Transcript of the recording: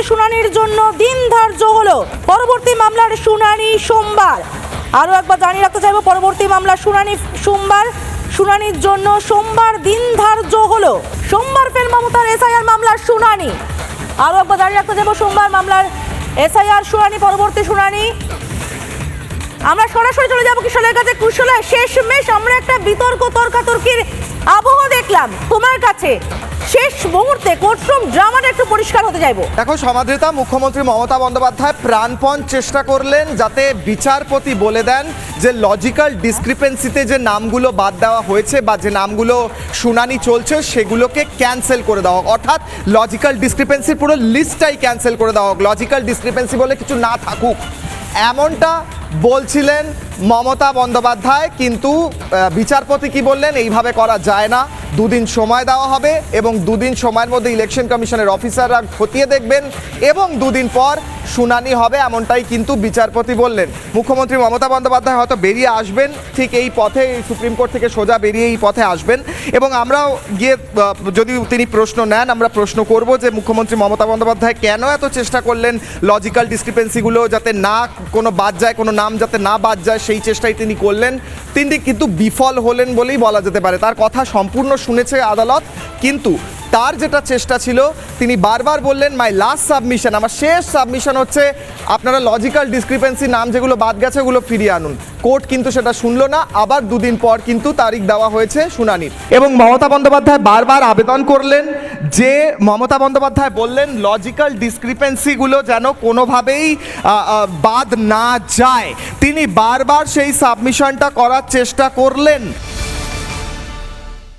শুনানির জন্য দিন ধার্য হলো। পরবর্তী মামলার শুনানি সোমবার। আরও একবার জানিয়ে রাখতে চাইব, পরবর্তী মামলার শুনানি সোমবার, শুনানির জন্য সোমবার দিন ধার্য হলো। সোমবার ফের মমতার এসআইআর মামলার শুনানি। আরও একবার জানিয়ে রাখতে চাইব, সোমবার মামলার এসআইআর শুনানি, পরবর্তী শুনানি। আমরা সরাসরি চলে যাবো কুশলের কাছে। কুশলে, শেষমেশ আমরা একটা বিতর্ক তর্কাতর্কির আবহ দেখলাম তোমার কাছে। শেষ মুহূর্তে কোর্টরুম ড্রামাটা একটু পরিষ্কার হতে চাইবো। দেখো সমাদৃতা, মুখ্যমন্ত্রী মমতা বন্দ্যোপাধ্যায় প্রাণপণ চেষ্টা করলেন যাতে বিচারপতি বলে দেন যে লজিক্যাল ডিসক্রিপেন্সিতে যে নামগুলো বাদ দেওয়া হয়েছে বা যে নামগুলো শুনানি চলছে সেগুলোকে ক্যান্সেল করে দেওয়া হোক, অর্থাৎ লজিক্যাল ডিসক্রিপেন্সির পুরো লিস্টটাই ক্যান্সেল করে দেওয়া হোক, লজিক্যাল ডিসক্রিপেন্সি বলে কিছু না থাকুক, এমনটা বলছিলেন মমতা বন্দ্যোপাধ্যায়। কিন্তু বিচারপতি কি বললেন, এইভাবে করা যায় না, দুদিন সময় দেওয়া হবে এবং দুদিন সময়ের মধ্যে ইলেকশন কমিশনের অফিসাররা খতিয়ে দেখবেন এবং দুদিন পর শুনানি হবে, এমনটাই কিন্তু বিচারপতি বললেন। মুখ্যমন্ত্রী মমতা বন্দ্যোপাধ্যায় হয়তো বেরিয়ে আসবেন ঠিক এই পথে, সুপ্রিম কোর্ট থেকে সোজা বেরিয়ে এই পথে আসবেন এবং আমরাও গিয়ে যদি তিনি প্রশ্ন নেন আমরা প্রশ্ন করব যে মুখ্যমন্ত্রী মমতা বন্দ্যোপাধ্যায় কেন এত চেষ্টা করলেন লজিক্যাল ডিসক্রিপেন্সিগুলো যাতে না কোনো বাদ যায়, কোনো নাম যাতে না বাদ যায়, সেই চেষ্টাই তিনি করলেন। তিনি কিন্তু বিফল হলেন বলেই বলা যেতে পারে। তার কথা সম্পূর্ণ শুনেছে আদালত, কিন্তু তার যেটা চেষ্টা ছিল তিনি বারবার বললেন মাই লাস্ট সাবমিশন, আমার শেষ সাবমিশন হচ্ছে আপনারা লজিক্যাল ডিসক্রিপেন্সি নাম যেগুলো বাদ গেছে ওগুলো ফিরিয়ে আনুন। কোর্ট কিন্তু সেটা শুনলো না, আবার দুদিন পর কিন্তু তারিখ দেওয়া হয়েছে শুনানির। এবং মমতা বন্দ্যোপাধ্যায় বারবার আবেদন করলেন যে মমতা বন্দ্যোপাধ্যায় বললেন লজিক্যাল ডিসক্রিপেন্সিগুলো যেন কোনোভাবেই বাদ না যায়। তিনি বারবার সেই সাবমিশনটা করার চেষ্টা করলেন।